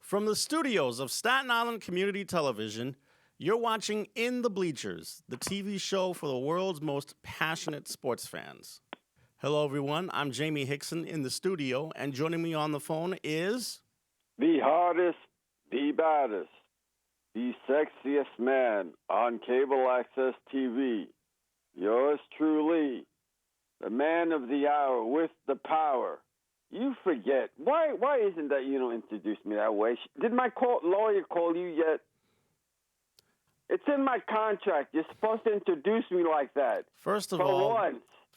From the studios of Staten Island Community Television, you're watching In the Bleachers, the TV show for the world's most passionate sports fans. Hello, everyone. I'm Jaime Hixson in the studio, and joining me on the phone is... the hardest, the baddest, the sexiest man on cable access TV. Yours truly, the man of the hour with the power. You forget. Why isn't that you don't introduce me that way? Did my lawyer call you yet? It's in my contract. You're supposed to introduce me like that. First of all,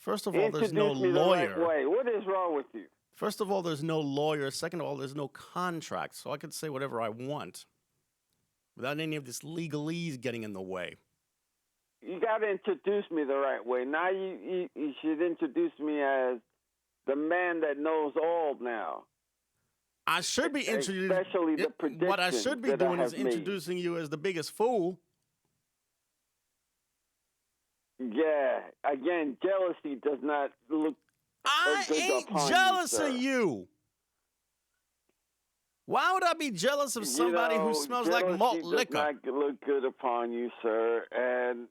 there's no lawyer. The right way. What is wrong with you? First of all, there's no lawyer. Second of all, there's no contract, so I can say whatever I want without any of this legalese getting in the way. You got to introduce me the right way. Now you should introduce me as the man that knows all now. I should be introducing... Especially the prediction. What I should be doing is introducing you as the biggest fool. Yeah. Again, jealousy does not look... I ain't jealous of you. Why would I be jealous of somebody who smells like malt liquor? Does not look good upon you, sir. And,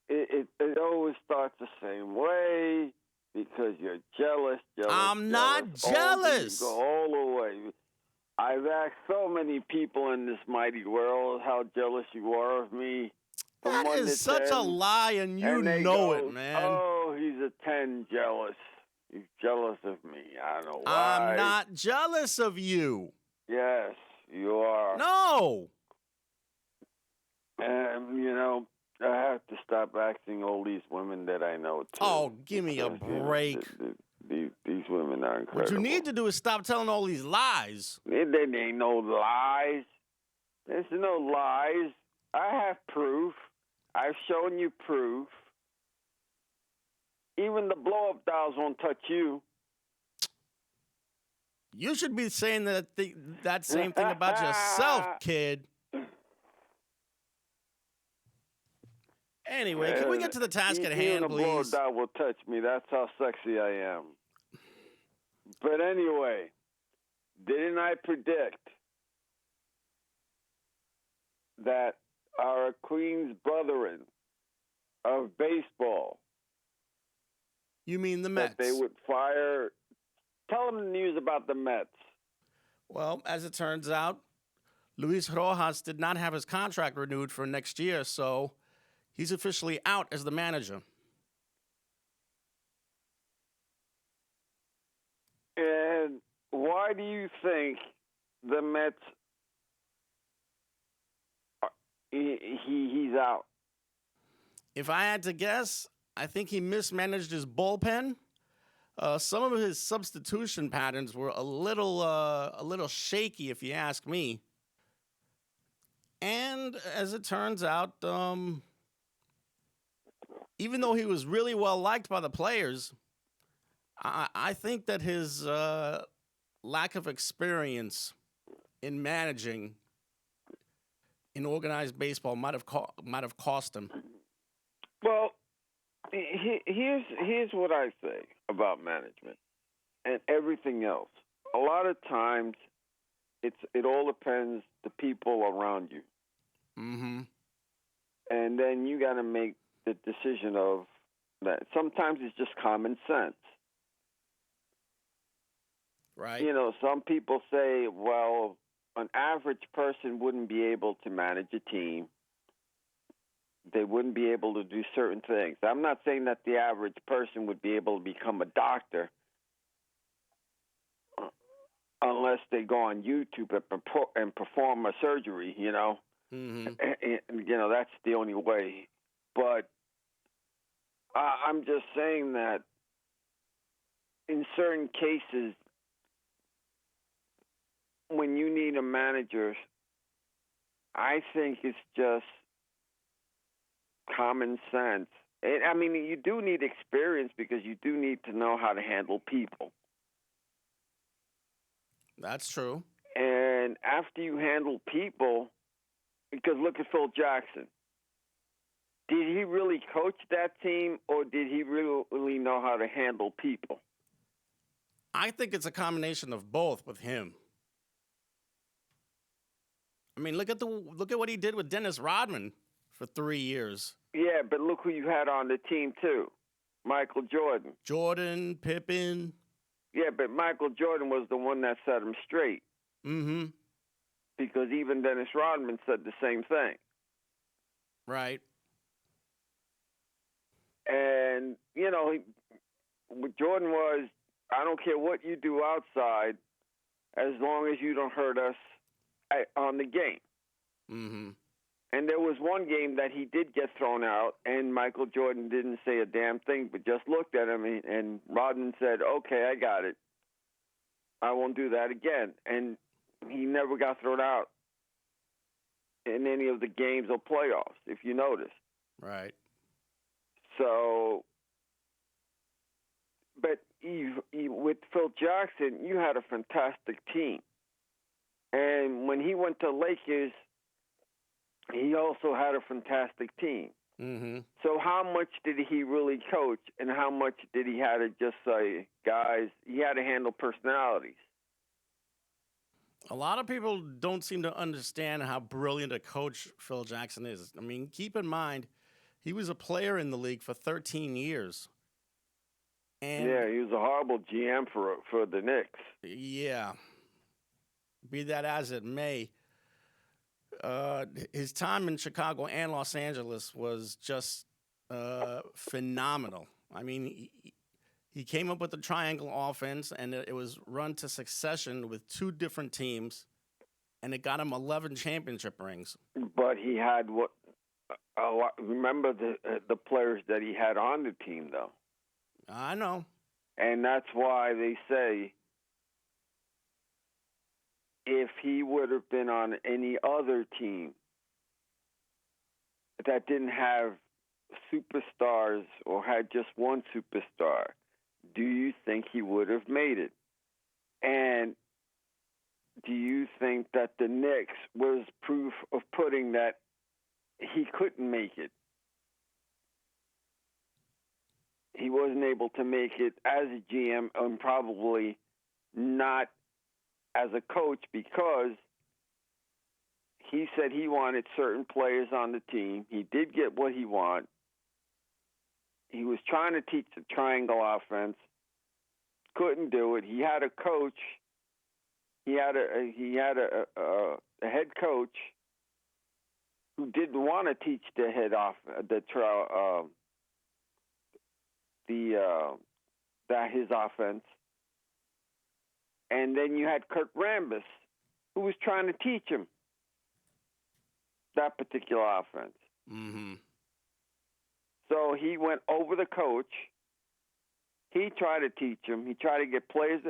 it always starts the same way because you're jealous. I'm not jealous. You go all the way. I've asked so many people in this mighty world how jealous you are of me. That is such a lie, and you know it, man. Oh, he's a 10 jealous. He's jealous of me. I don't know why. I'm not jealous of you. Yes, you are. No. And, I have to stop asking all these women that I know, too. Oh, give me a break. These women are incredible. What you need to do is stop telling all these lies. There ain't no lies. There's no lies. I have proof. I've shown you proof. Even the blow-up dolls won't touch you. You should be saying that same thing about yourself, kid. Anyway, can we get to the task at hand, please? Even the blow-up doll will touch me. That's how sexy I am. But anyway, didn't I predict that our Queen's brethren of baseball... You mean the Mets? That they would fire... Tell them the news about the Mets. Well, as it turns out, Luis Rojas did not have his contract renewed for next year, so he's officially out as the manager. And why do you think the Mets... He's out? If I had to guess, I think he mismanaged his bullpen. Some of his substitution patterns were a little shaky, if you ask me. And as it turns out, even though he was really well liked by the players, I think that his lack of experience in managing in organized baseball might have cost him. Well, here's what I say about management and everything else. A lot of times, it all depends the people around you. Mm-hmm. And then you got to make the decision of that. Sometimes it's just common sense. Right. Some people say, well, an average person wouldn't be able to manage a team. They wouldn't be able to do certain things. I'm not saying that the average person would be able to become a doctor unless they go on YouTube and perform a surgery, Mm-hmm. And, that's the only way. But I'm just saying that in certain cases, when you need a manager, I think it's just common sense. You do need experience because you do need to know how to handle people. That's true. And after you handle people, because look at Phil Jackson. Did he really coach that team, or did he really know how to handle people? I think it's a combination of both with him. I mean, look at what he did with Dennis Rodman for 3 years. Yeah, but look who you had on the team too, Michael Jordan. Jordan, Pippen. Yeah, but Michael Jordan was the one that set him straight. Mm-hmm. Because even Dennis Rodman said the same thing. Right. And, what Jordan was, I don't care what you do outside, as long as you don't hurt us on the game. Mm-hmm. And there was one game that he did get thrown out, and Michael Jordan didn't say a damn thing, but just looked at him, and Rodman said, okay, I got it. I won't do that again. And he never got thrown out in any of the games or playoffs, if you notice. Right. So, but with Phil Jackson, you had a fantastic team. And when he went to Lakers, he also had a fantastic team. Mm-hmm. So how much did he really coach, and how much did he have to just say, guys, he had to handle personalities? A lot of people don't seem to understand how brilliant a coach Phil Jackson is. I mean, keep in mind, he was a player in the league for 13 years. And yeah, he was a horrible GM for the Knicks. Yeah. Be that as it may, his time in Chicago and Los Angeles was just phenomenal. I mean, he came up with the triangle offense, and it was run to succession with 2 different teams, and it got him 11 championship rings. But he had remember the players that he had on the team, though. I know. And that's why they say if he would have been on any other team that didn't have superstars or had just one superstar, do you think he would have made it? And do you think that the Knicks was proof of pudding that he couldn't make it? He wasn't able to make it as a GM, and probably not as a coach, because he said he wanted certain players on the team. He did get what he wanted. He was trying to teach the triangle offense, couldn't do it. He had a coach. He had a head coach who didn't want to teach the head off his offense. And then you had Kurt Rambis, who was trying to teach him that particular offense. Mm-hmm. So he went over the coach. He tried to teach him. He tried to get players.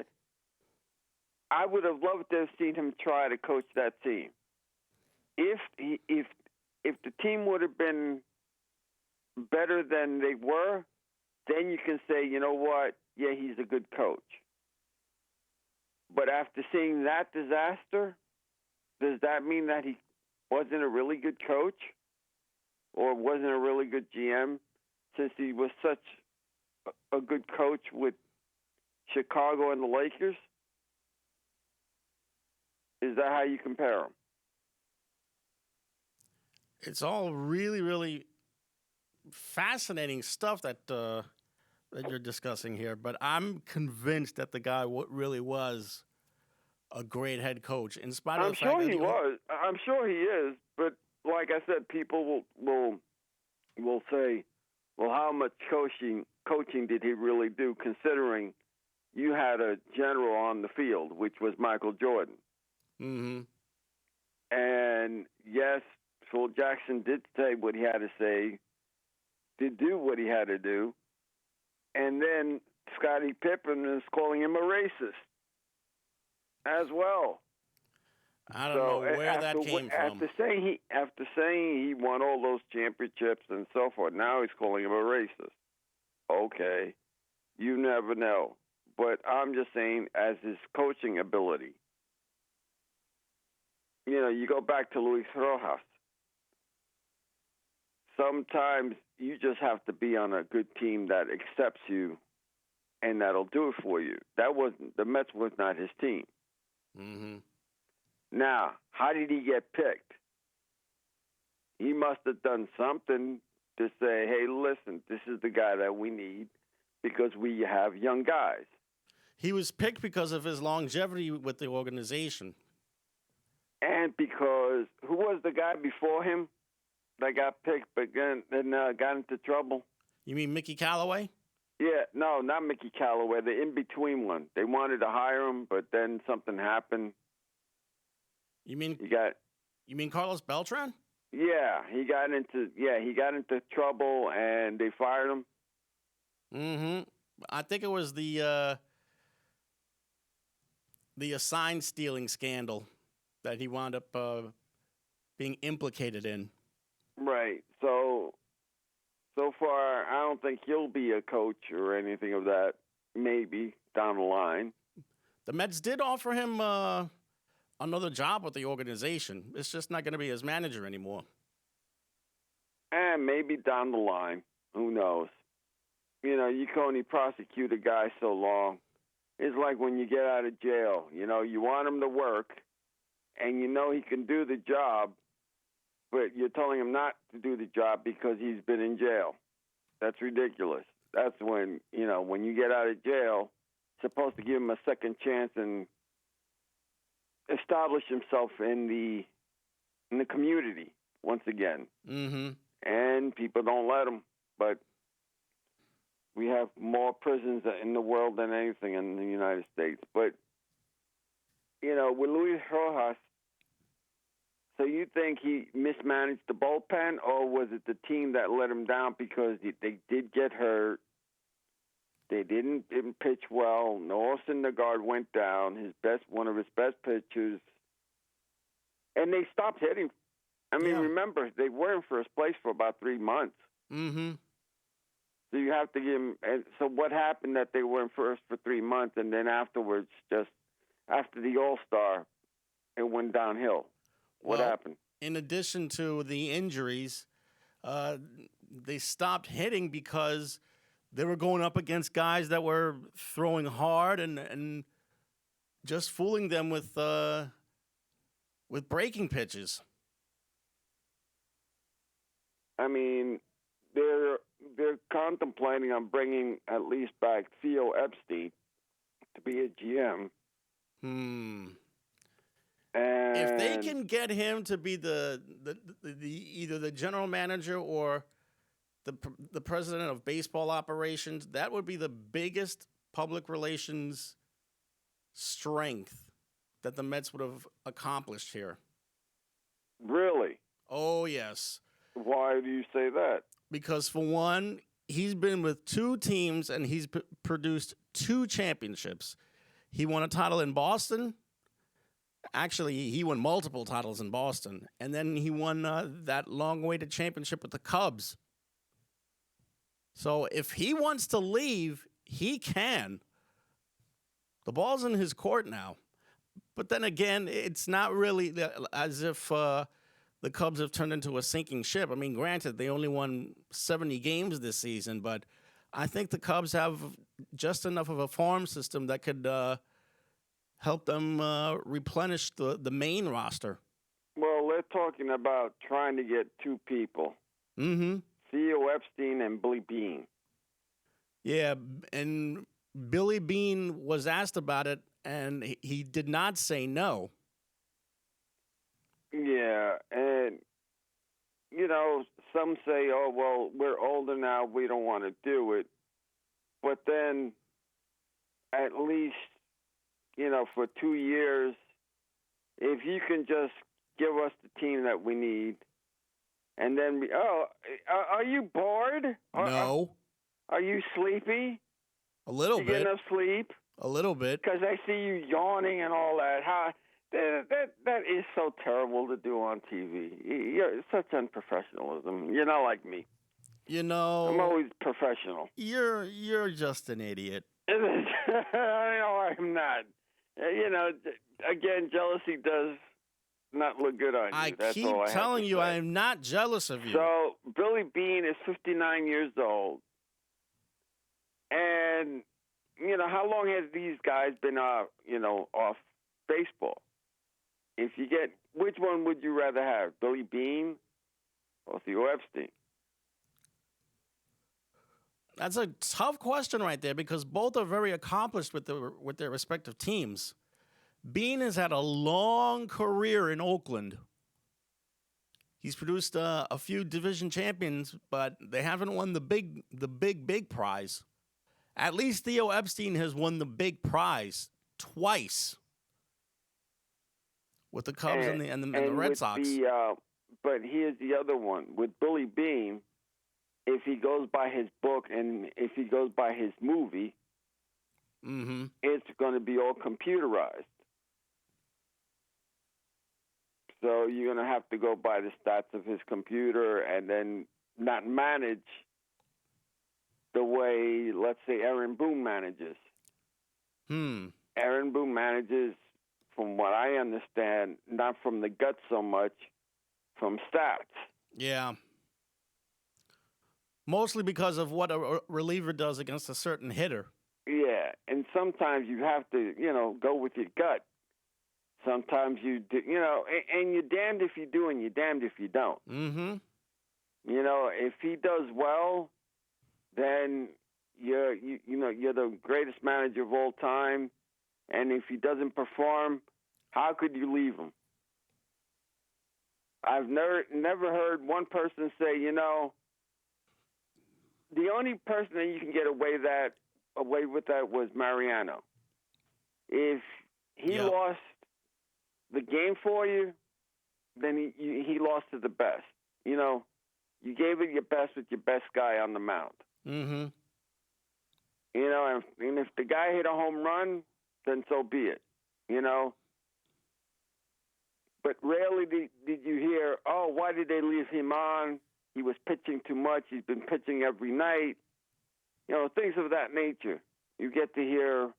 I would have loved to have seen him try to coach that team. If the team would have been better than they were, then you can say, you know what? Yeah, he's a good coach. But after seeing that disaster, does that mean that he wasn't a really good coach or wasn't a really good GM, since he was such a good coach with Chicago and the Lakers? Is that how you compare them? It's all really, really fascinating stuff that you're discussing here, but I'm convinced that the guy really was a great head coach. In spite of I'm the fact sure that he was. I'm sure he is. But like I said, people will say, "Well, how much coaching did he really do?" Considering you had a general on the field, which was Michael Jordan. Mm-hmm. And yes, Phil Jackson did say what he had to say, did do what he had to do. And then Scottie Pippen is calling him a racist as well. I don't know where that came from. After saying he won all those championships and so forth, now he's calling him a racist. Okay, you never know. But I'm just saying, as his coaching ability, you go back to Luis Rojas. Sometimes you just have to be on a good team that accepts you, and that'll do it for you. The Mets was not his team. Mm-hmm. Now, how did he get picked? He must have done something to say, hey, listen, this is the guy that we need because we have young guys. He was picked because of his longevity with the organization. And because who was the guy before him that got picked but then got into trouble? You mean Mickey Callaway? Yeah, no, not Mickey Callaway, the in-between one. They wanted to hire him, but then something happened. You mean Carlos Beltran? Yeah, he got into trouble and they fired him. Mm-hmm. I think it was the sign stealing scandal that he wound up being implicated in. Right. So far, I don't think he'll be a coach or anything of that. Maybe down the line. The Mets did offer him another job with the organization. It's just not going to be his manager anymore. And maybe down the line. Who knows? You know, you can only prosecute a guy so long. It's like when you get out of jail. You know, you want him to work, and you know he can do the job, but you're telling him not to do the job because he's been in jail. That's ridiculous. That's when, you know, when you get out of jail, supposed to give him a second chance and establish himself in the community once again. Mm-hmm. And people don't let him. But we have more prisons in the world than anything in the United States. But, you know, with Luis Rojas, so you think he mismanaged the bullpen, or was it the team that let him down because they did get hurt? They didn't pitch well. Noah Syndergaard went down, one of his best pitchers, and they stopped hitting. I mean, Remember, they were in first place for about 3 months. Mm-hmm. So you have to give them. So what happened that they were in first for 3 months, and then afterwards, just after the All-Star, it went downhill? What happened? In addition to the injuries, they stopped hitting because they were going up against guys that were throwing hard and just fooling them with breaking pitches. I mean, they're contemplating on bringing at least back Theo Epstein to be a GM. And if they can get him to be the either the general manager or the president of baseball operations, that would be the biggest public relations strength that the Mets would have accomplished here. Really? Oh, yes. Why do you say that? Because, for one, he's been with two teams and he's produced 2 championships. He won a title in Boston. Actually, he won multiple titles in Boston. And then he won that long-awaited championship with the Cubs. So if he wants to leave, he can. The ball's in his court now. But then again, it's not really as if the Cubs have turned into a sinking ship. I mean, granted, they only won 70 games this season, but I think the Cubs have just enough of a farm system that could help them replenish the main roster. Well, they're talking about trying to get 2 people. Mm-hmm. Theo Epstein and Billy Beane. Yeah, and Billy Beane was asked about it, and he did not say no. Yeah, and, you know, some say, oh, well, we're older now, we don't want to do it. But then, at least, you know, for 2 years, if you can just give us the team that we need, and then, are you bored? No. Are you sleepy? A little bit. You get enough sleep? A little bit. Because I see you yawning and all that. That is so terrible to do on TV. You're such unprofessionalism. You're not like me. You know, I'm always professional. You're just an idiot. No, I'm not. You know, again, jealousy does not look good on you. I keep telling you, I am not jealous of you. So Billy Beane is 59 years old, and you know how long has these guys been, off baseball? if you get, which one would you rather have, Billy Beane or Theo Epstein? That's a tough question right there because both are very accomplished with their respective teams. Bean has had a long career in Oakland. He's produced a few division champions, but they haven't won the big prize. At least Theo Epstein has won the big prize twice with the Cubs and the Red Sox. But here's the other one. With Billy Beane, if he goes by his book and if he goes by his movie, it's going to be all computerized. So you're going to have to go by the stats of his computer and then not manage the way, let's say, Aaron Boone manages. Aaron Boone manages, from what I understand, not from the gut so much, from stats. Yeah. Mostly because of what a reliever does against a certain hitter. Yeah, and sometimes you have to, go with your gut. Sometimes you do, and you're damned if you do and you're damned if you don't. If he does well, then you're the greatest manager of all time. And if he doesn't perform, how could you leave him? I've never heard one person say, the only person that you can get away with that was Mariano. If he lost the game for you, then he lost to the best. You gave it your best with your best guy on the mound. And if the guy hit a home run, then so be it. But rarely did you hear, oh, why did they leave him on? He was pitching too much. He's been pitching every night. Things of that nature. You get to hear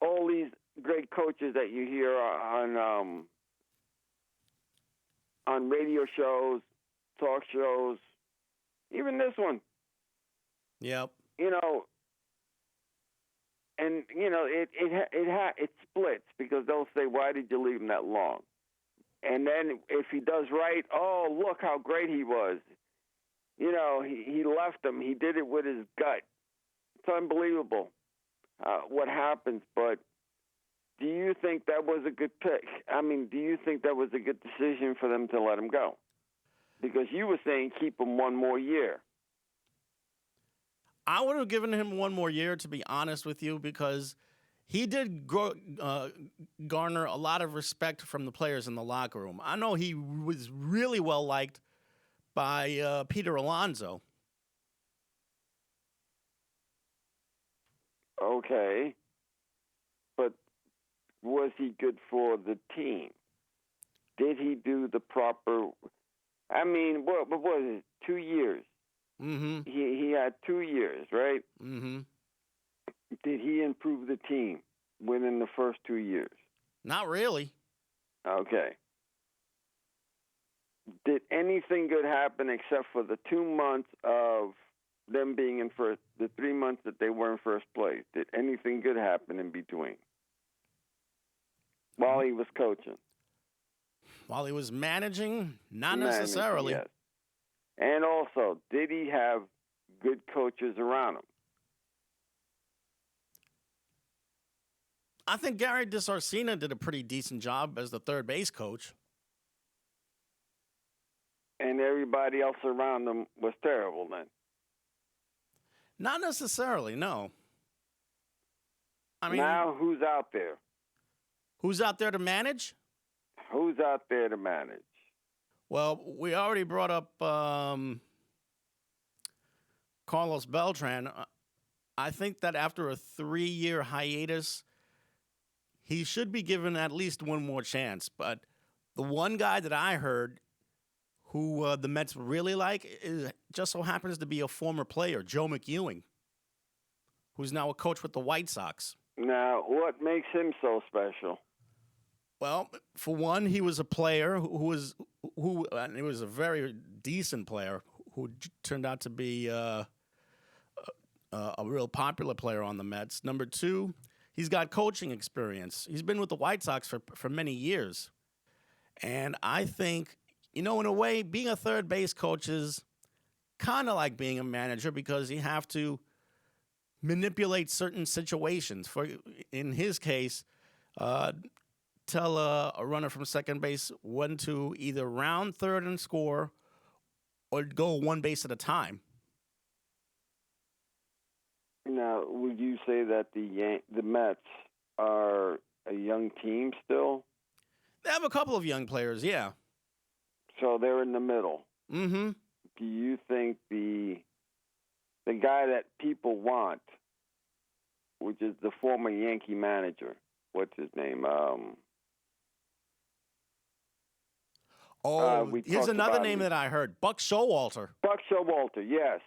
all these great coaches that you hear on radio shows, talk shows, even this one. Yep. And it splits because they'll say, "Why did you leave him that long?" And then if he does right, oh, look how great he was. He left him. He did it with his gut. It's unbelievable what happens. But do you think that was a good pick? I mean, do you think that was a good decision for them to let him go? Because you were saying keep him one more year. I would have given him one more year, to be honest with you, because he did garner a lot of respect from the players in the locker room. I know he was really well liked by Peter Alonso. Okay. But was he good for the team? Did he do the proper... I mean, what was it? 2 years? He had 2 years, right? Did he improve the team within the first 2 years? Not really. Okay. Did anything good happen except for the 2 months of them being in first, the 3 months that they were in first place? Did anything good happen in between while he was coaching? While he was managing, not necessarily. Yes. And also, did he have good coaches around him? I think Gary DeSarcina did a pretty decent job as the third base coach. And everybody else around him was terrible then? Not necessarily, no. I mean, now who's out there? Who's out there to manage? Who's out there to manage? Well, we already brought up Carlos Beltran. I think that after a 3-year hiatus, he should be given at least one more chance. But the one guy that I heard who the Mets really like just so happens to be a former player, Joe McEwing, who's now a coach with the White Sox. Now, what makes him so special? Well, for one, he was a player who was a very decent player who turned out to be a real popular player on the Mets. Number two, He's got coaching experience. He's been with the White Sox for many years. And I think, in a way, being a third base coach is kind of like being a manager because you have to manipulate certain situations. In his case, tell a runner from second base when to either round third and score or go one base at a time. Now, would you say that the Mets are a young team still? They have a couple of young players, yeah. So they're in the middle. Mm-hmm. Do you think the guy that people want, which is the former Yankee manager, what's his name? Here's another name that I heard. Buck Showalter. Buck Showalter, yes.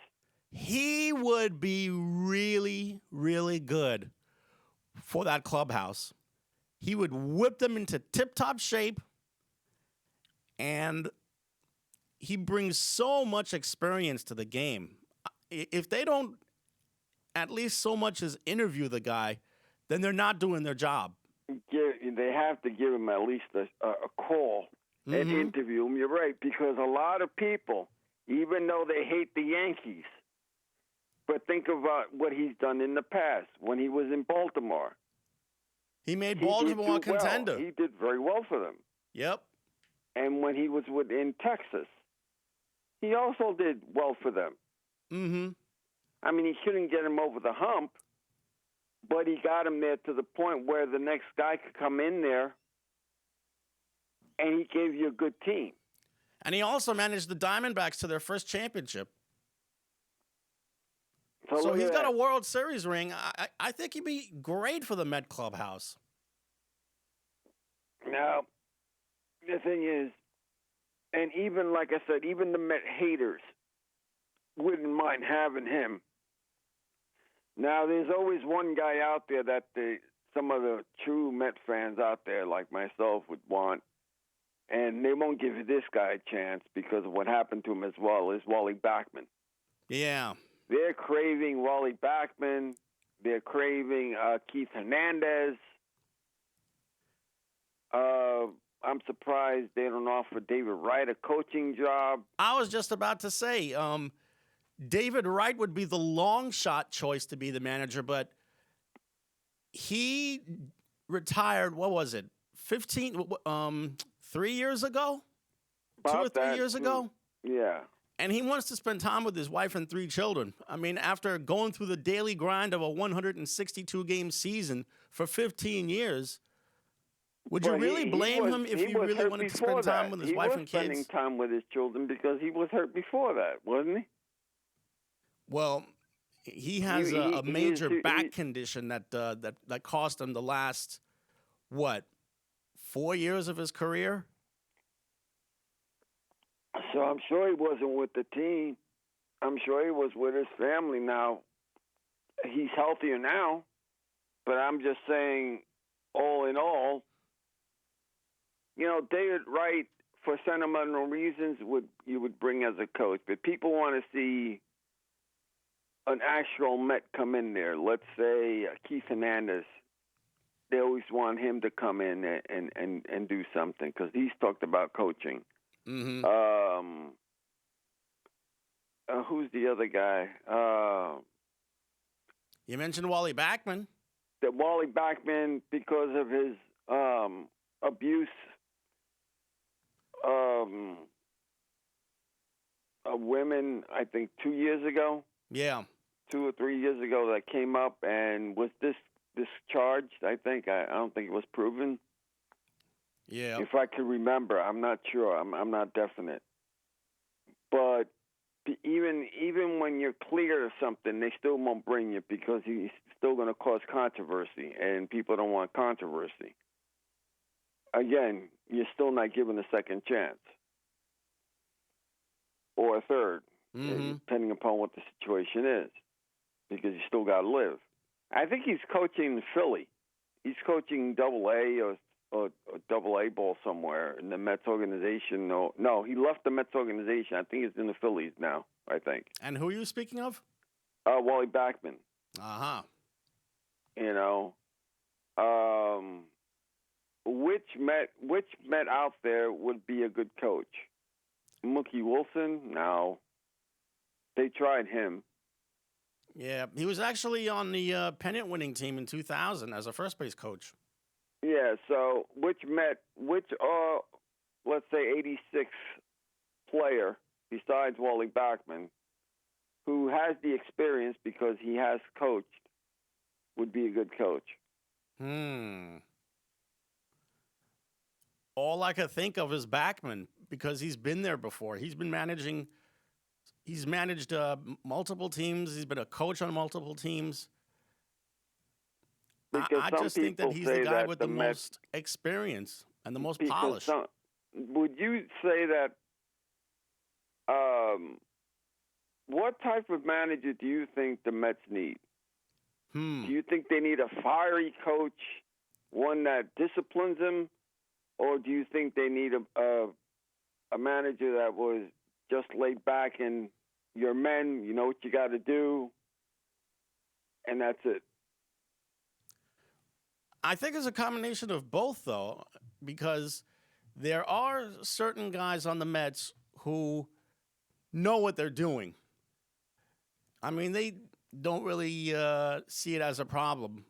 He would be really, really good for that clubhouse. He would whip them into tip-top shape, and he brings so much experience to the game. If they don't at least so much as interview the guy, then they're not doing their job. They have to give him at least a call and interview him. You're right, because a lot of people, even though they hate the Yankees, but think about what he's done in the past when he was in Baltimore. He made Baltimore a contender. Well. He did very well for them. Yep. And when he was in Texas, he also did well for them. Mm-hmm. I mean, he shouldn't get him over the hump, but he got him there to the point where the next guy could come in there, and he gave you a good team. And he also managed the Diamondbacks to their first championship. So he's got a World Series ring. I think he'd be great for the Met clubhouse. Now, the thing is, and even, like I said, even the Met haters wouldn't mind having him. Now, there's always one guy out there that some of the true Met fans out there, like myself, would want, and they won't give this guy a chance because of what happened to him as well, is Wally Backman. Yeah. They're craving Wally Backman. They're craving Keith Hernandez. I'm surprised they don't offer David Wright a coaching job. I was just about to say, David Wright would be the long shot choice to be the manager, but he retired, what was it, 3 years ago? About 2 or 3 years ago? Yeah. And he wants to spend time with his wife and 3 children. I mean, after going through the daily grind of a 162-game season for 15 years, would you really blame him if he really wanted to spend time with his wife and kids? He was spending time with his children because he was hurt before that, wasn't he? Well, he has a major back condition that cost him the last, 4 years of his career? So I'm sure he wasn't with the team. I'm sure he was with his family now. He's healthier now, but I'm just saying, all in all, David Wright, for sentimental reasons, you would bring as a coach. But people want to see an actual Met come in there. Let's say Keith Hernandez. They always want him to come in and do something because he's talked about coaching. Mm-hmm. Who's the other guy? You mentioned Wally Backman. That Wally Backman, because of his abuse of women, I think 2 years ago. Yeah. 2 or 3 years ago that came up and was discharged, I think. I don't think it was proven. Yeah. If I can remember, I'm not sure. I'm not definite. But even when you're clear of something, they still won't bring you because he's still going to cause controversy, and people don't want controversy. Again, you're still not given a second chance or a third, depending upon what the situation is, because you still got to live. I think he's coaching Philly. He's coaching Double-A or Double-A ball somewhere in the Mets organization. No, he left the Mets organization. I think he's in the Phillies now, I think. And who are you speaking of? Wally Backman. Uh-huh. which Met out there would be a good coach? Mookie Wilson? No. They tried him. Yeah, he was actually on the pennant-winning team in 2000 as a first base coach. Yeah, so which let's say 86 player besides Wally Backman who has the experience because he has coached would be a good coach? All I could think of is Backman because he's been there before. He's managed multiple teams. He's been a coach on multiple teams. Because I some just think that people he's say the guy that with the the Mets, most experience and the most because polish. would you say that what type of manager do you think the Mets need? Do you think they need a fiery coach, one that disciplines them, or do you think they need a manager that was just laid back and your men, you know what you got to do, and that's it? I think it's a combination of both, though, because there are certain guys on the Mets who know what they're doing. I mean, they don't really see it as a problem.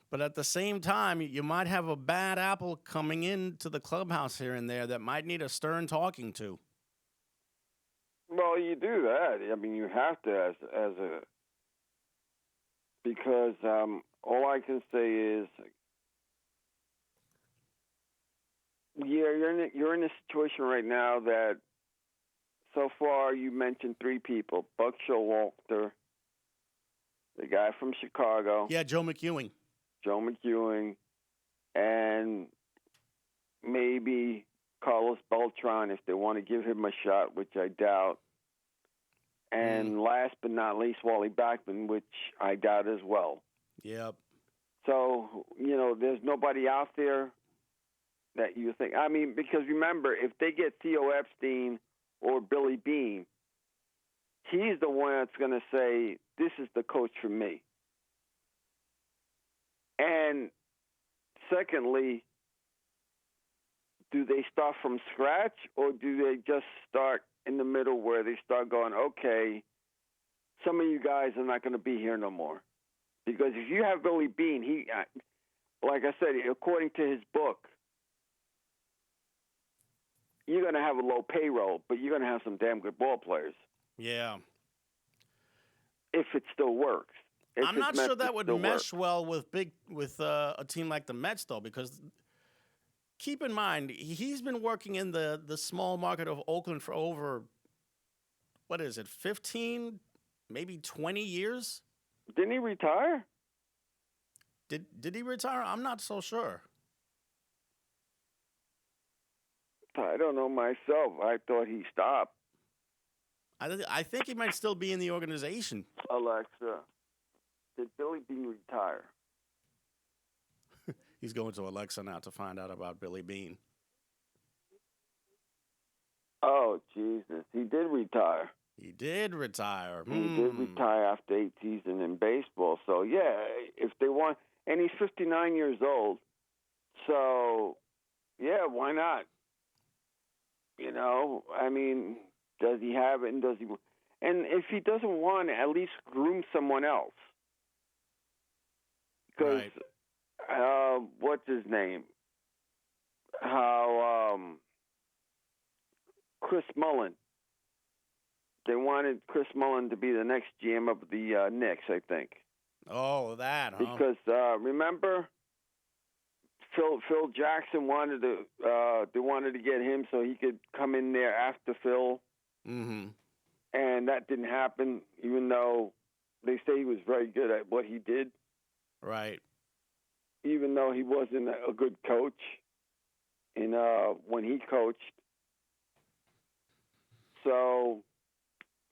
But at the same time, you might have a bad apple coming into the clubhouse here and there that might need a stern talking to. Well, you do that. I mean, you have to because all I can say is, you're in a situation right now that so far you mentioned three people: Buck Showalter, the guy from Chicago, Yeah, Joe McEwing, and maybe Carlos Beltran if they want to give him a shot, which I doubt. And last but not least, Wally Backman, which I doubt as well. Yep. So, there's nobody out there that you think. I mean, because remember, if they get Theo Epstein or Billy Beane, he's the one that's going to say, this is the coach for me. And secondly, do they start from scratch or do they just start in the middle where they start going, okay, some of you guys are not going to be here no more? Because if you have Billy Beane, he, like I said, according to his book, you're going to have a low payroll, but you're going to have some damn good ball players. Yeah. If it still works. I'm not sure that would mesh well with a team like the Mets, though, because keep in mind, he's been working in the small market of Oakland for over, 15, maybe 20 years? Didn't he retire? Did he retire? I'm not so sure. I don't know myself. I thought he stopped. I think he might still be in the organization. Alexa, did Billy Beane retire? He's going to Alexa now to find out about Billy Beane. Oh, Jesus. He did retire. He did retire. He did retire after 8 seasons in baseball. So, yeah, if they want, and he's 59 years old. So, yeah, why not? I mean, does he have it and does he? And if he doesn't want to, at least groom someone else. Because, what's his name? Chris Mullin. They wanted Chris Mullin to be the next GM of the Knicks, I think. Oh, that, huh? Because remember, Phil Jackson wanted to. They wanted to get him so he could come in there after Phil. Mm-hmm. And that didn't happen, even though they say he was very good at what he did. Right. Even though he wasn't a good coach when he coached. So,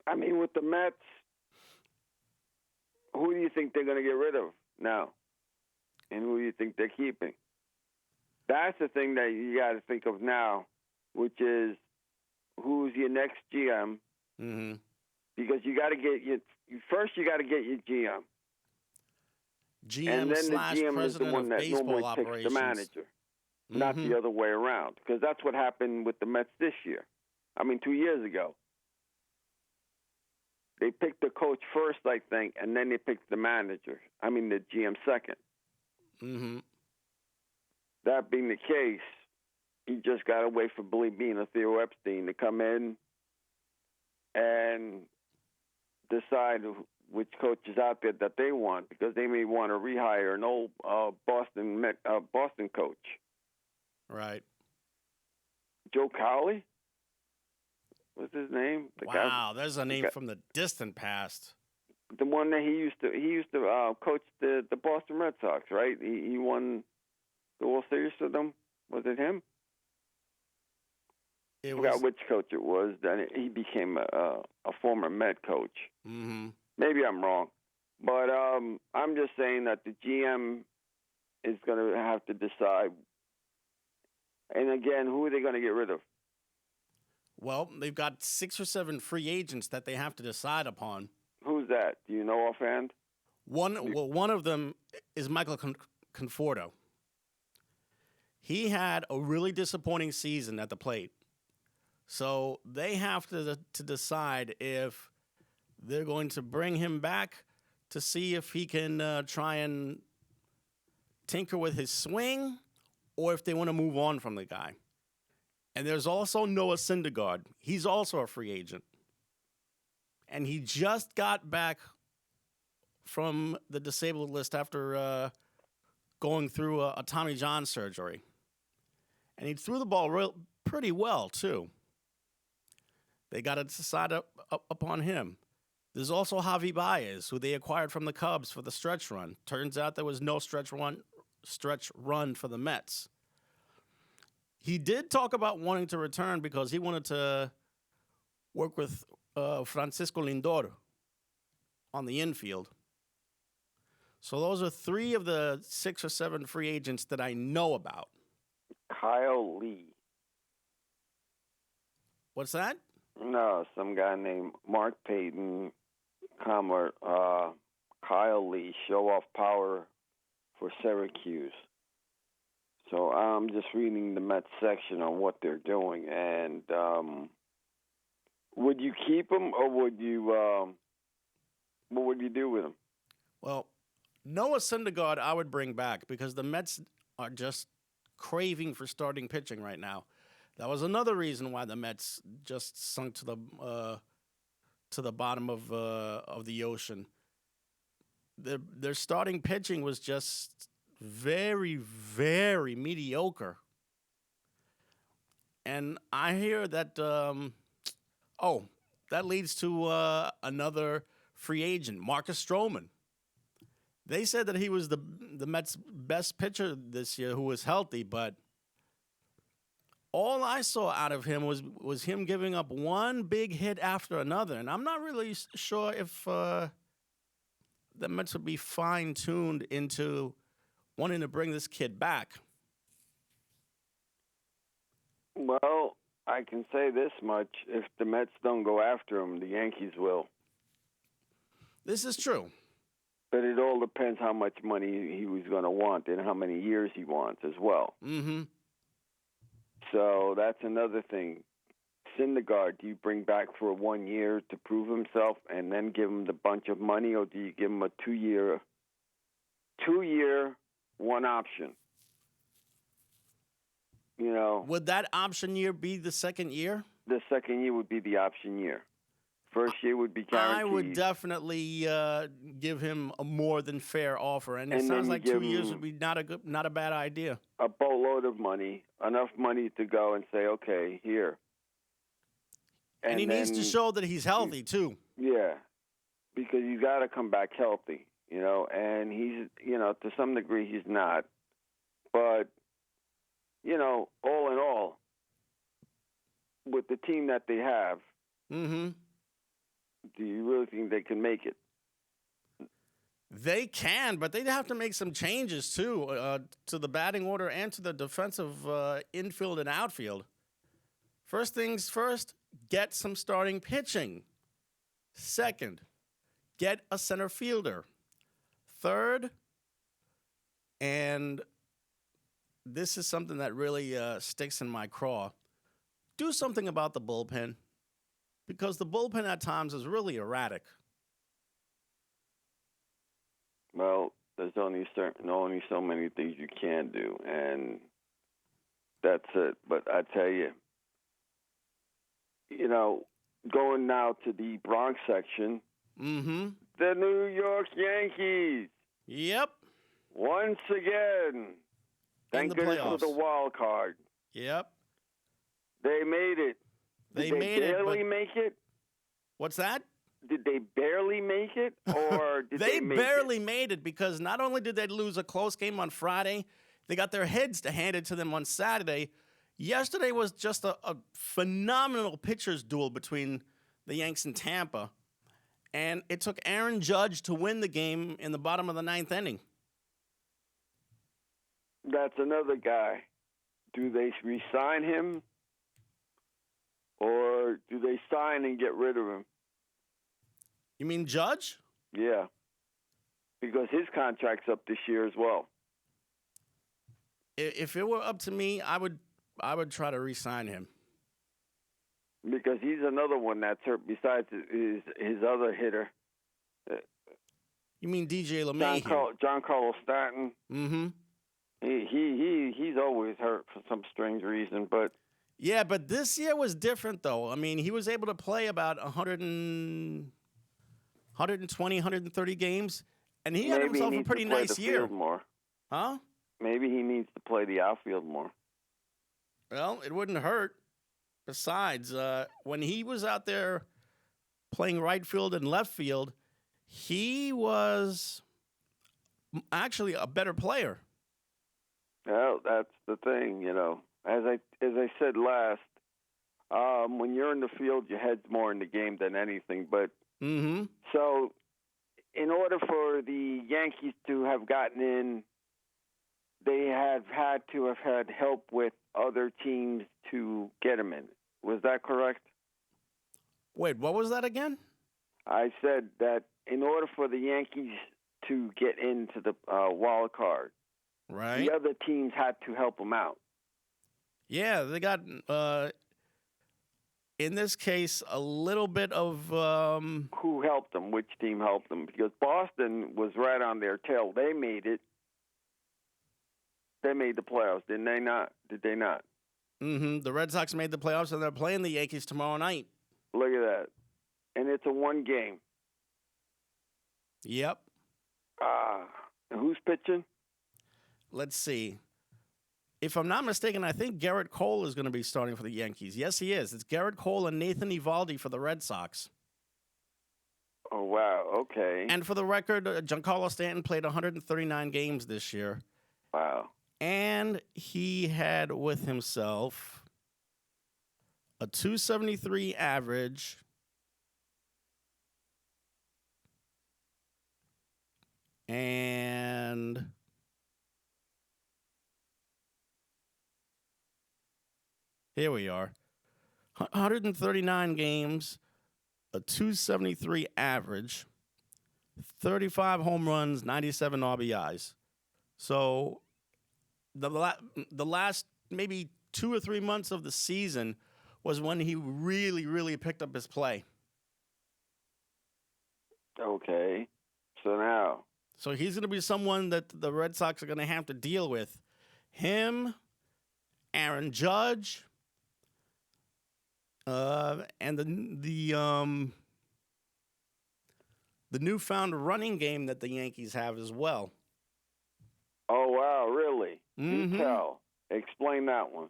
I mean, with the Mets, who do you think they're going to get rid of now? And who do you think they're keeping? That's the thing that you got to think of now, which is who's your next GM. Mm-hmm. Because you got to get you got to get your GM. And GM then the slash GM is the president one of that baseball normally picks the operations. manager, not the other way around. Because that's what happened with the Mets this year. 2 years ago. They picked the coach first, I think, and then they picked the manager. The GM second. Mm-hmm. That being the case, he just got to wait for Billy Bean or Theo Epstein to come in and decide which coach is out there that they want, because they may want to rehire an old Boston coach. Right. Joe Cowley? What's his name? Wow, there's a name from the distant past. The one that he used to coach the Boston Red Sox, right? He won the World Series with them. Was it him? I forgot which coach it was. Then he became a former Met coach. Mm-hmm. Maybe I'm wrong, but I'm just saying that the GM is going to have to decide. And again, who are they going to get rid of? Well, they've got 6 or 7 free agents that they have to decide upon. Who's that? Do you know offhand? One of them is Michael Conforto. He had a really disappointing season at the plate. So they have to decide if they're going to bring him back to see if he can try and tinker with his swing, or if they want to move on from the guy. And there's also Noah Syndergaard. He's also a free agent. And he just got back from the disabled list after going through a Tommy John surgery. And he threw the ball pretty well, too. They got to decide upon him. There's also Javi Baez, who they acquired from the Cubs for the stretch run. Turns out there was no stretch run for the Mets. He did talk about wanting to return because he wanted to work with Francisco Lindor on the infield. So those are 3 of the 6 or 7 free agents that I know about. Kyle Lee. What's that? No, some guy named Mark Payton, Kyle Lee, show off power for Syracuse. So I'm just reading the Mets section on what they're doing, and would you keep him, or would you? What would you do with him? Well, Noah Syndergaard I would bring back because the Mets are just craving for starting pitching right now. That was another reason why the Mets just sunk to the bottom of the ocean. Their starting pitching was just very, very mediocre. And I hear that, that leads to another free agent, Marcus Stroman. They said that he was the Mets' best pitcher this year who was healthy, but all I saw out of him was him giving up one big hit after another. And I'm not really sure if the Mets would be fine-tuned into wanting to bring this kid back. Well, I can say this much. If the Mets don't go after him, the Yankees will. This is true. But it all depends how much money he was going to want and how many years he wants as well. Mm-hmm. So that's another thing. Syndergaard, do you bring back for 1 year to prove himself and then give him the bunch of money, or do you give him a 2-year, one option? You know, would that option year be the second year? The second year would be the option year. First year would be guaranteed. I would definitely give him a more than fair offer, and it And sounds then like you 2 give years him would be not a bad idea. a boatload of money, enough money to go and say, okay, here. And he needs to show that he's healthy too. Yeah, because you got to come back healthy, you know. And he's, to some degree, he's not. But all in all, with the team that they have, Mm-hmm. do you really think they can make it? They can, but they'd have to make some changes too to the batting order and to the defensive infield and outfield. First things first, get some starting pitching. Second, get a center fielder. Third, And this is something that really sticks in my craw. Do something about the bullpen, because the bullpen at times is really erratic. Well, there's only so many things you can do, and that's it. But I tell you, going now to the Bronx section, Mm-hmm. the New York Yankees, Yep. once again, thank the goodness for playoffs. the wild card. Yep. They made it. They Did made it, barely but make it? what's that? Did they barely make it, or did they make barely it? made it, because not only did they lose a close game on Friday, they got their heads handed to them on Saturday. Yesterday was just a phenomenal pitchers duel between the Yanks and Tampa, and it took Aaron Judge to win the game in the bottom of the ninth inning. That's another guy. Do they re-sign him, or do they sign and get rid of him? You mean Judge? Yeah, because his contract's up this year as well. If it were up to me, I would try to re-sign him. Because he's another one that's hurt besides his other hitter. You mean DJ LeMahieu? John Carlos Stanton. Mm-hmm. He's always hurt for some strange reason, but yeah, but this year was different, though. I mean, he was able to play about 120, 130 games, and he had himself a pretty nice year. Field more. Huh? Maybe he needs to play the outfield more. Well, it wouldn't hurt. Besides, when he was out there playing right field and left field, he was actually a better player. Well, that's the thing, As I said last, when you're in the field, your head's more in the game than anything. But Mm-hmm. so, in order for the Yankees to have gotten in, they have had to have had help with other teams to get them in. Was that correct? Wait, what was that again? I said that in order for the Yankees to get into the wild card, Right. the other teams had to help them out. Yeah, they got, in this case, a little bit of... Who helped them? Which team helped them? Because Boston was right on their tail. They made it. They made the playoffs, didn't they not? Did they not? Mm-hmm. The Red Sox made the playoffs, and they're playing the Yankees tomorrow night. Look at that. And it's a one game. Yep. And who's pitching? Let's see. If I'm not mistaken, I think Garrett Cole is going to be starting for the Yankees. Yes, he is. It's Garrett Cole and Nathan Eovaldi for the Red Sox. Oh, wow. Okay. And for the record, Giancarlo Stanton played 139 games this year. Wow. And he had with himself a 273 average, and here we are. 139 games, a 273 average, 35 home runs, 97 RBIs. So the last maybe 2 or 3 months of the season was when he really, really picked up his play. Okay. So now. So he's going to be someone that the Red Sox are going to have to deal with. Him, Aaron Judge, and the newfound running game that the Yankees have as well. Oh, wow, really? Mm-hmm. Do tell. Explain that one.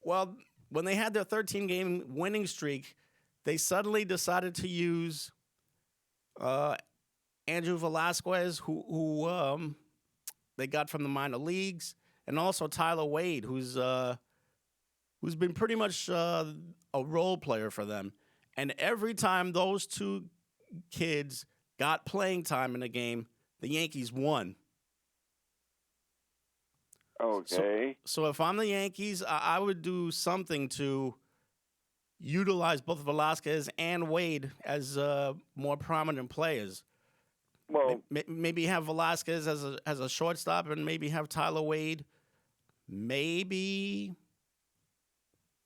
Well, when they had their 13-game winning streak, they suddenly decided to use Andrew Velasquez, who they got from the minor leagues, and also Tyler Wade, who's been pretty much a role player for them. And every time those two kids got playing time in a game, the Yankees won. Okay. So if I'm the Yankees, I would do something to utilize both Velasquez and Wade as more prominent players. Well, Maybe have Velasquez as a shortstop, and maybe have Tyler Wade. Maybe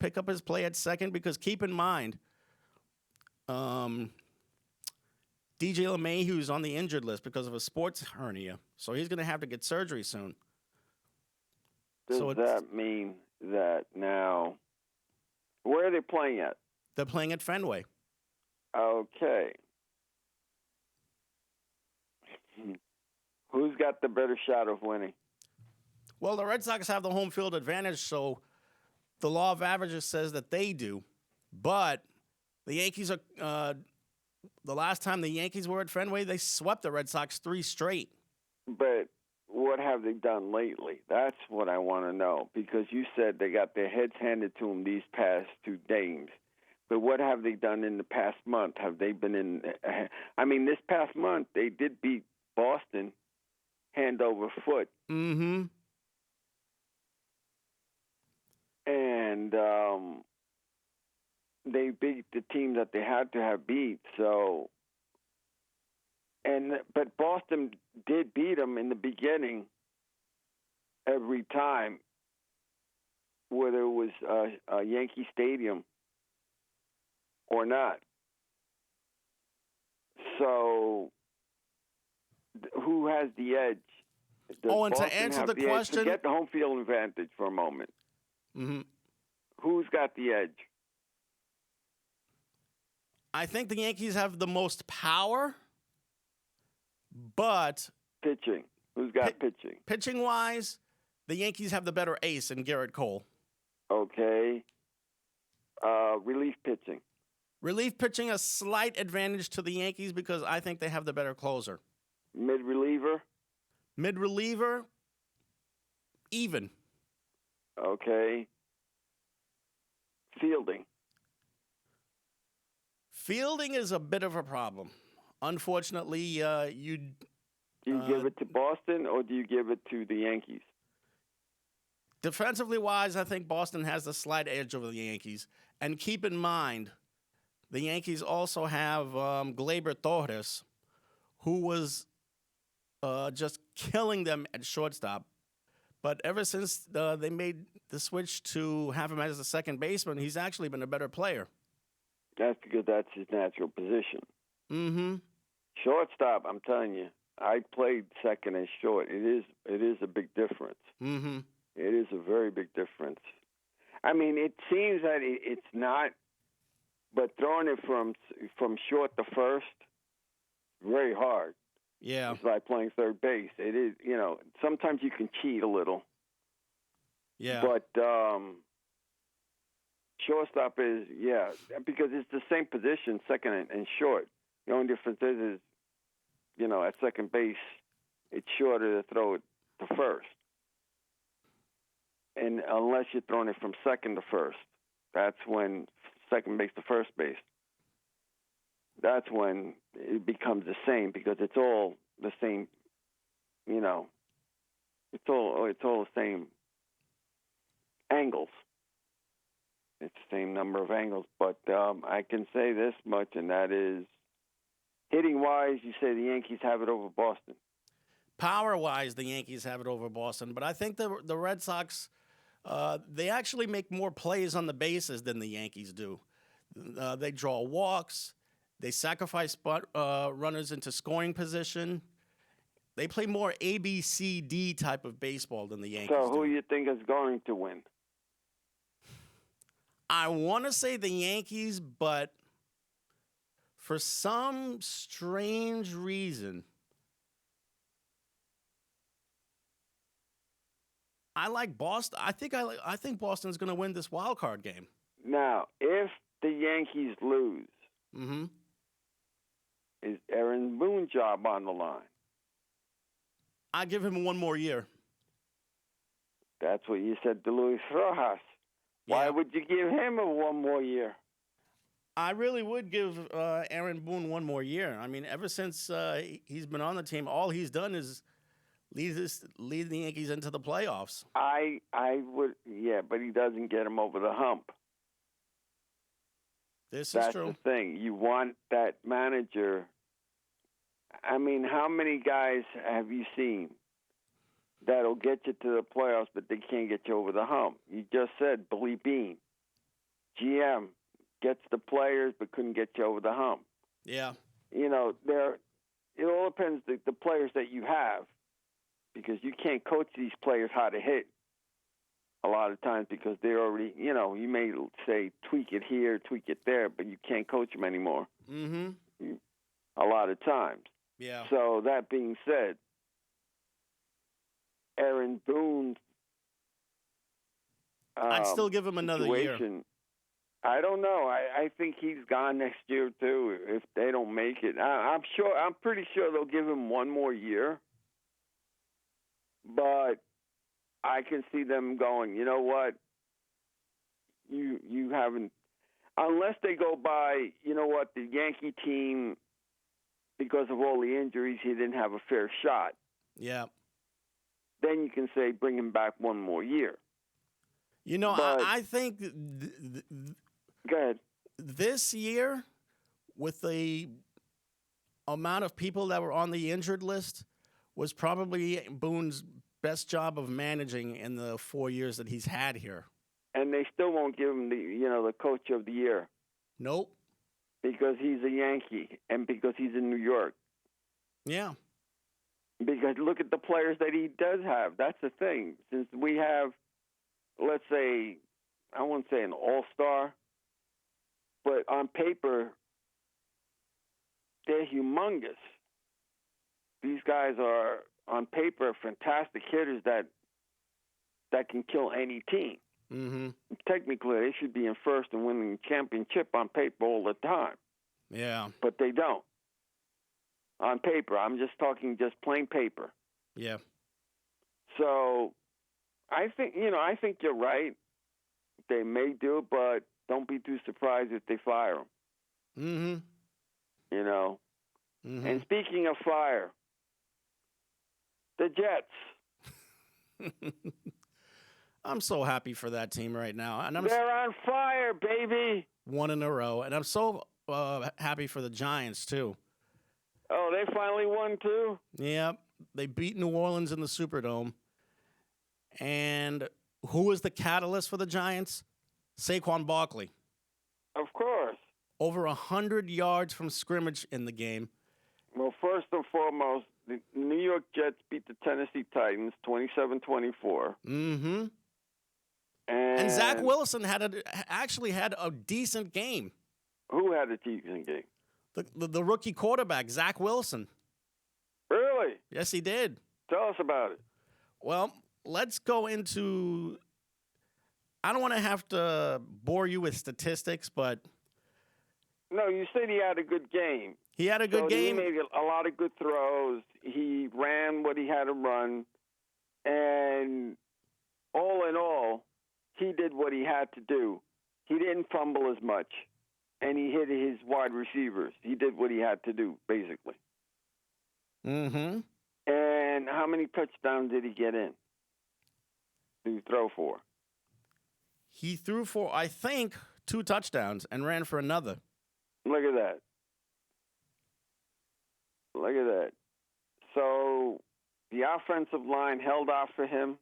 pick up his play at second, because keep in mind, DJ LeMahieu's on the injured list because of a sports hernia, so he's going to have to get surgery soon. does that mean that now? Where are they playing at? They're playing at Fenway. Okay. Who's got the better shot of winning? Well, the Red Sox have the home field advantage, so the law of averages says that they do. But the Yankees are the last time the Yankees were at Fenway, they swept the Red Sox 3 straight. But what have they done lately? That's what I want to know, because you said they got their heads handed to them these past 2 games. But what have they done in the past month? Have they been in? I mean, this past month they did beat Boston hand over foot. Mm-hmm. And they beat the team that they had to have beat. So, but Boston did beat them in the beginning every time, whether it was a Yankee Stadium or not. So, who has the edge? Does And Boston to answer have the question, forget the home field advantage for a moment. Mm-hmm. Who's got the edge? I think the Yankees have the most power, but Pitching. Who's got pitching? Pitching-wise, the Yankees have the better ace in Garrett Cole. Okay. Relief pitching. Relief pitching, a slight advantage to the Yankees because I think they have the better closer. Mid-reliever. Mid-reliever, even. Okay. Fielding. Fielding is a bit of a problem. Unfortunately, you... Do you give it to Boston or do you give it to the Yankees? Defensively wise, I think Boston has the slight edge over the Yankees. And keep in mind, the Yankees also have Gleyber Torres, who was just killing them at shortstop. But ever since they made the switch to have him as a second baseman, he's actually been a better player. That's because that's his natural position. Mm-hmm. Shortstop, I'm telling you, I played second and short. It is a big difference. Mm-hmm. It is a very big difference. I mean, it seems that it's not, but throwing it from short to first, very hard. Yeah. It's like playing third base. It is, sometimes you can cheat a little. Yeah. But shortstop is, because it's the same position, second and short. The only difference is at second base, it's shorter to throw it to first. And unless you're throwing it from second to first, that's when second base to first base. That's when it becomes the same because it's all the same, it's all the same angles. It's the same number of angles. But I can say this much, and that is, hitting-wise, you say the Yankees have it over Boston. Power-wise, the Yankees have it over Boston. But I think the Red Sox, they actually make more plays on the bases than the Yankees do. They draw walks. They sacrifice runners into scoring position. They play more ABCD type of baseball than the Yankees do. So who you think is going to win? I want to say the Yankees, but for some strange reason, I like Boston. I think Boston's going to win this wild card game. Now, if the Yankees lose, Mm-hmm. is Aaron Boone's job on the line? I give him one more year. That's what you said to Luis Rojas. Why Yeah. would you give him one more year? I really would give Aaron Boone one more year. I mean, ever since he's been on the team, all he's done is lead the Yankees into the playoffs. I would, but he doesn't get him over the hump. This is That's true. the thing. You want that manager I mean, how many guys have you seen that'll get you to the playoffs, but they can't get you over the hump? You just said Billy Bean, GM, gets the players but couldn't get you over the hump. Yeah. You know, it all depends the players that you have, because you can't coach these players how to hit a lot of times because they're already, you know, you may say tweak it here, tweak it there, but you can't coach them anymore. Mm-hmm. A lot of times. Yeah. So that being said, Aaron Boone's I'd still give him another year. I don't know. I think he's gone next year too if they don't make it. I'm pretty sure they'll give him one more year. But I can see them going, you know what? You haven't, unless they go by, you know what, the Yankee team, because of all the injuries, he didn't have a fair shot. Yeah. Then you can say bring him back one more year. You know, I think go ahead. This year, with the amount of people that were on the injured list, was probably Boone's best job of managing in the 4 years that he's had here. And they still won't give him the coach of the year. Nope. Because he's a Yankee and because he's in New York. Yeah. Because look at the players that he does have. That's the thing. Since we have, let's say, I won't say an all-star, but on paper, they're humongous. These guys are, on paper, fantastic hitters that can kill any team. Mm-hmm. Technically, they should be in first and winning the championship on paper all the time. Yeah. But they don't. On paper. I'm just talking just plain paper. Yeah. So I think you're right. They may do it, but don't be too surprised if they fire him. Mm-hmm. You know? Mm-hmm. And speaking of fire, the Jets. I'm so happy for that team right now. And they're on fire, baby. One in a row. And I'm so happy for the Giants, too. Oh, they finally won, too? Yeah. They beat New Orleans in the Superdome. And who was the catalyst for the Giants? Saquon Barkley. Of course. Over 100 yards from scrimmage in the game. Well, first and foremost, the New York Jets beat the Tennessee Titans 27-24. Mm-hmm. And Zach Wilson actually had a decent game. Who had a decent game? The rookie quarterback, Zach Wilson. Really? Yes, he did. Tell us about it. Well, let's go into... I don't want to have to bore you with statistics, but... No, you said he had a good game. He had a good game. He made a lot of good throws. He ran what he had to run. And all in all, he did what he had to do. He didn't fumble as much. And he hit his wide receivers. He did what he had to do, basically. Mm-hmm. And how many touchdowns did he get in? Did he throw for? He threw for, I think, 2 touchdowns and ran for another. Look at that. Look at that. So the offensive line held off for him,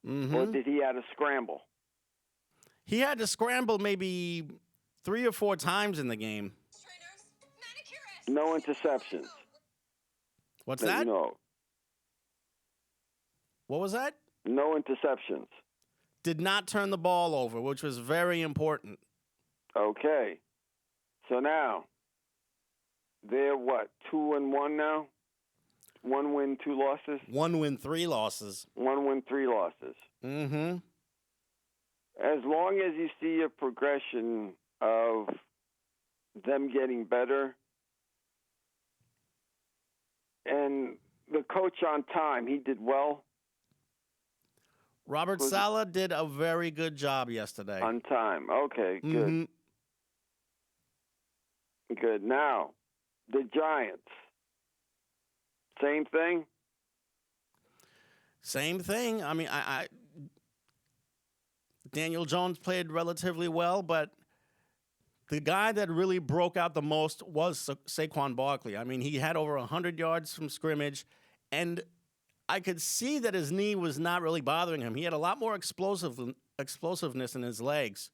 or did he have to scramble? He had to scramble maybe 3 or 4 times in the game. No interceptions. What's that? No. What was that? No interceptions. Did not turn the ball over, which was very important. Okay. So now, they're what, 2-1 now? 1 win, 2 losses? 1 win, 3 losses. 1 win, 3 losses. Mm-hmm. As long as you see a progression of them getting better, and the coach on time, he did well. Robert Saleh did a very good job yesterday. On time. Okay, good. Mm-hmm. Good. Now, the Giants. Same thing? Same thing. I mean, Daniel Jones played relatively well, but the guy that really broke out the most was Saquon Barkley. I mean, he had over 100 yards from scrimmage, and I could see that his knee was not really bothering him. He had a lot more explosiveness in his legs.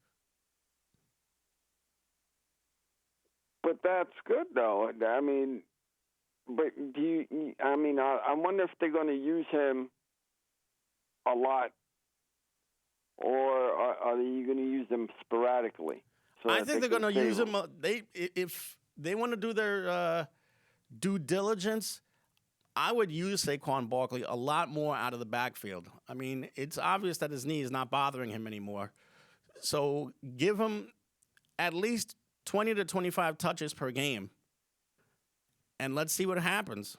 But that's good, though. I mean, but I wonder if they're going to use him a lot, or are you going to use him sporadically? So I think they're going to use him. If they want to do their due diligence, I would use Saquon Barkley a lot more out of the backfield. I mean, it's obvious that his knee is not bothering him anymore. So give him at least 20 to 25 touches per game, and let's see what happens.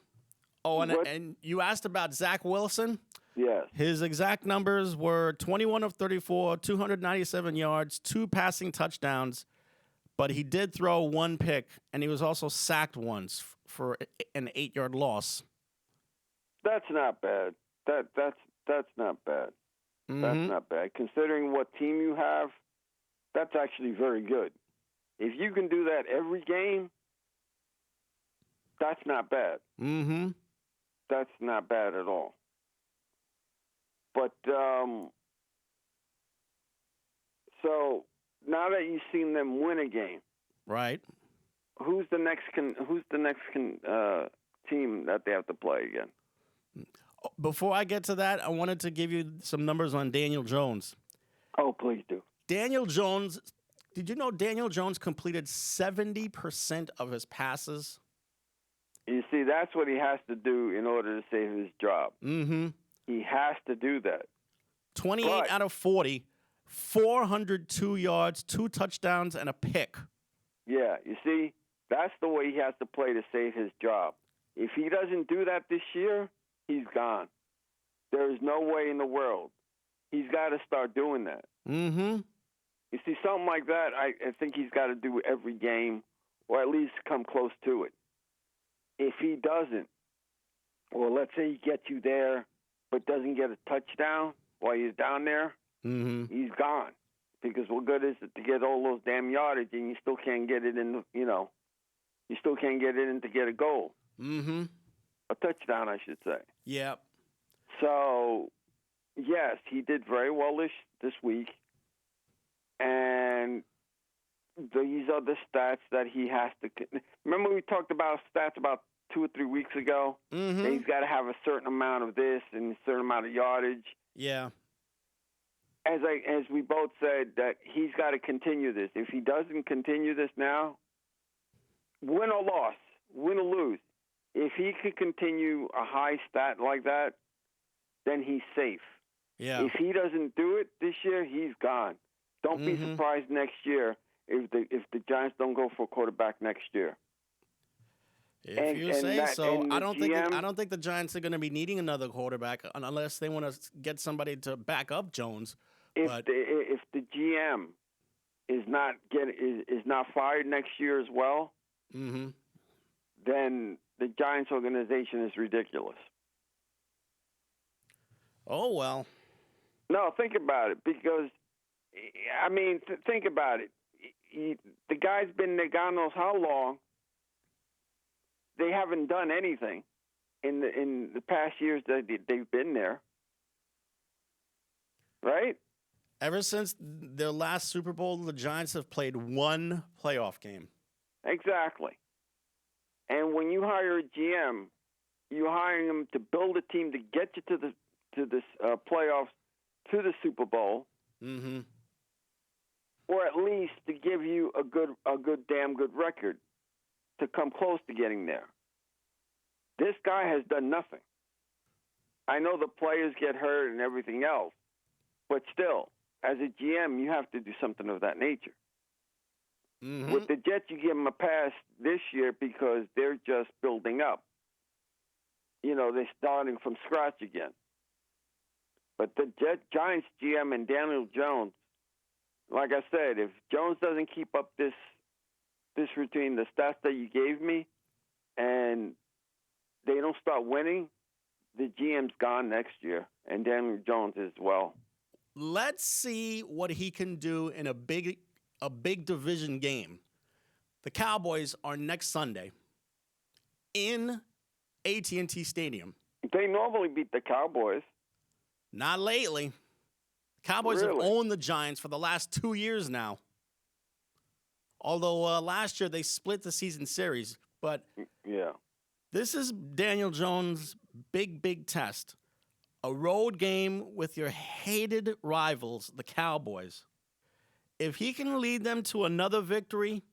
Oh, and you asked about Zach Wilson. Yes. His exact numbers were 21 of 34, 297 yards, 2 passing touchdowns, but he did throw 1 pick, and he was also sacked once for an 8-yard loss. That's not bad. That's not bad. Mm-hmm. That's not bad. Considering what team you have, that's actually very good. If you can do that every game, that's not bad. Mm-hmm. That's not bad at all. But so now that you've seen them win a game, right? Who's the next team that they have to play again? Before I get to that, I wanted to give you some numbers on Daniel Jones. Oh, please do. Daniel Jones. Did you know Daniel Jones completed 70% of his passes? You see, that's what he has to do in order to save his job. Mm-hmm. He has to do that. 28 out of 40, 402 yards, 2 touchdowns, and a pick. Yeah, you see, that's the way he has to play to save his job. If he doesn't do that this year, he's gone. There is no way in the world. He's got to start doing that. Mm-hmm. You see, something like that, I think he's got to do every game, or at least come close to it. If he doesn't, or let's say he gets you there, but doesn't get a touchdown while he's down there, he's gone. Because what good is it to get all those damn yardage and you still can't get it in, you still can't get it in to get a goal. Mm-hmm. A touchdown, I should say. Yep. So, yes, he did very well this week. And these are the stats that he has to. Remember we talked about stats about 2 or 3 weeks ago? Mm-hmm. That he's got to have a certain amount of this and a certain amount of yardage. Yeah. As we both said, that he's got to continue this. If he doesn't continue this now, win or loss, win or lose, if he could continue a high stat like that, then he's safe. Yeah. If he doesn't do it this year, he's gone. Don't be surprised next year if the Giants don't go for a quarterback next year. If you say so, I don't think the Giants are going to be needing another quarterback unless they want to get somebody to back up Jones. If the GM is not fired next year as well, then the Giants organization is ridiculous. Oh well. No, think about it, because think about it. The guy's been there God knows how long. They haven't done anything in the past years that they've been there, right? Ever since their last Super Bowl, the Giants have played 1 playoff game. Exactly. And when you hire a GM, you're hiring him to build a team to get you to the playoffs, to the Super Bowl, or at least to give you a damn good record to come close to getting there. This guy has done nothing. I know the players get hurt and everything else, but still, as a GM, you have to do something of that nature. With the Jets, you give them a pass this year because they're just building up. They're starting from scratch again. But the Giants GM and Daniel Jones, like I said, if Jones doesn't keep up this routine, the stats that you gave me, and they don't start winning, the GM's gone next year, and Daniel Jones as well. Let's see what he can do in a big division game. The Cowboys are next Sunday in AT&T Stadium. They normally beat the Cowboys. Not lately. Cowboys have Really? owned the Giants for the last 2 years now. Although last year they split the season series. But Yeah. this is Daniel Jones' big test. A road game with your hated rivals, the Cowboys. If he can lead them to another victory,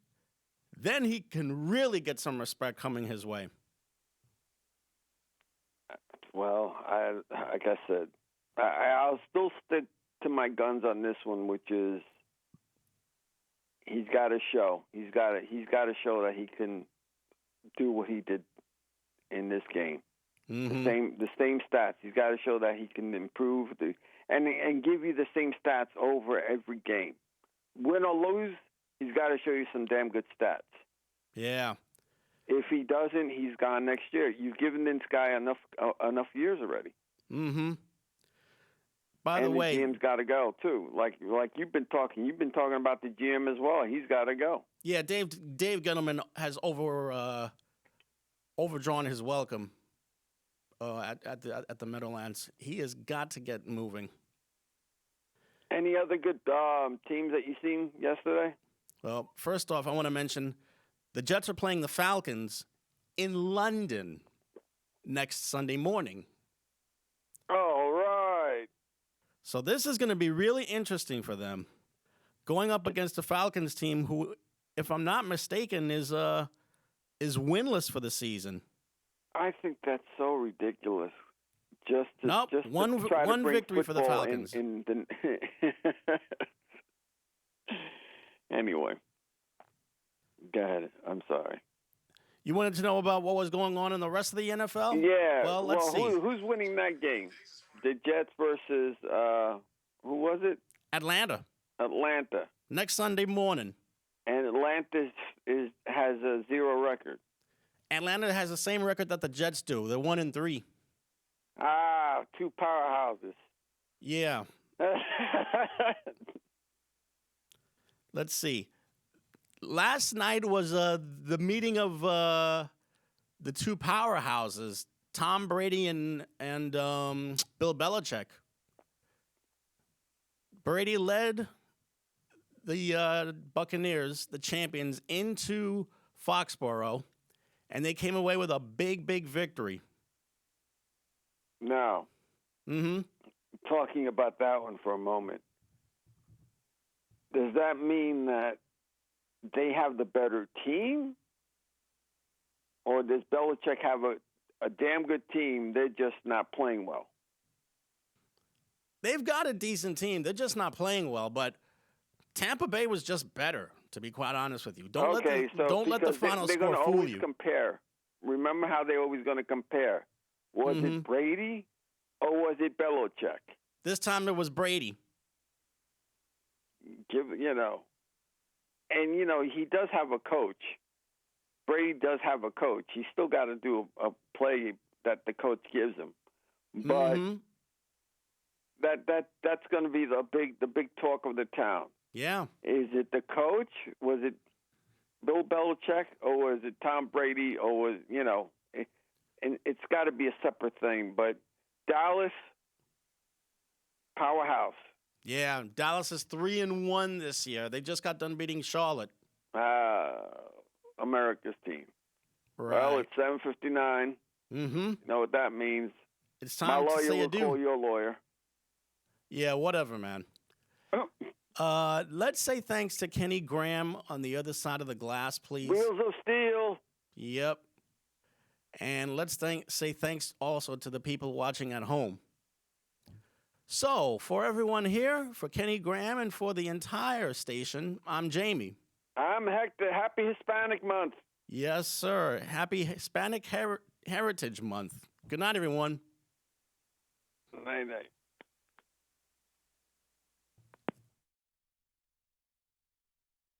then he can really get some respect coming his way. Well, like I said, I'll still stick to my guns on this one, which is he's got to show. He's got to show that he can do what he did in this game. Mm-hmm. The same stats. He's got to show that he can improve and give you the same stats over every game. Win or lose, he's got to show you some damn good stats. Yeah. If he doesn't, he's gone next year. You've given this guy enough years already. Mm-hmm. By the way, the GM's got to go too. Like you've been talking about the GM as well. He's got to go. Yeah, Dave Gettleman has overdrawn his welcome at the Meadowlands. He has got to get moving. Any other good teams that you seen yesterday? Well, first off, I want to mention the Jets are playing the Falcons in London next Sunday morning. All right. So this is going to be really interesting for them, going up against the Falcons team, who, if I'm not mistaken, is winless for the season. I think that's so ridiculous. One victory for the Falcons. Anyway, go ahead. I'm sorry. You wanted to know about what was going on in the rest of the NFL? Yeah. Well, let's see. Who's winning that game? The Jets versus who was it? Atlanta. Next Sunday morning. And Atlanta has a 0 record. Atlanta has the same record that the Jets do. They're 1-3. Ah, 2 powerhouses. Yeah. Let's see. Last night was the meeting of the 2 powerhouses, Tom Brady and Bill Belichick. Brady led the Buccaneers, the champions, into Foxborough, and they came away with a big victory. Now, Mm-hmm. talking about that one for a moment, does that mean that they have the better team? Or does Belichick have a damn good team, they're just not playing well? They've got a decent team. They're just not playing well, but Tampa Bay was just better, to be quite honest with you. Don't let the final they're score gonna fool always you. Compare. Remember how they're always going to compare. Was it Brady or was it Belichick? This time it was Brady. And he does have a coach. Brady does have a coach. He's still got to do a play that the coach gives him. But that's going to be the big talk of the town. Yeah. Is it the coach? Was it Bill Belichick, or was it Tom Brady, or was and it's got to be a separate thing. But Dallas, powerhouse. Yeah, Dallas is 3-1 this year. They just got done beating Charlotte. America's team. Right. Well, it's 7:59. Mm-hmm. You know what that means? It's time to say adieu. My lawyer will call your lawyer. Yeah, whatever, man. Let's say thanks to Kenny Graham on the other side of the glass, please. Wheels of Steel. Yep. And let's say thanks also to the people watching at home. So, for everyone here, for Kenny Graham, and for the entire station, I'm Jamie. I'm Hector. Happy Hispanic Month. Yes, sir. Happy Hispanic Heritage Month. Good night, everyone. Night.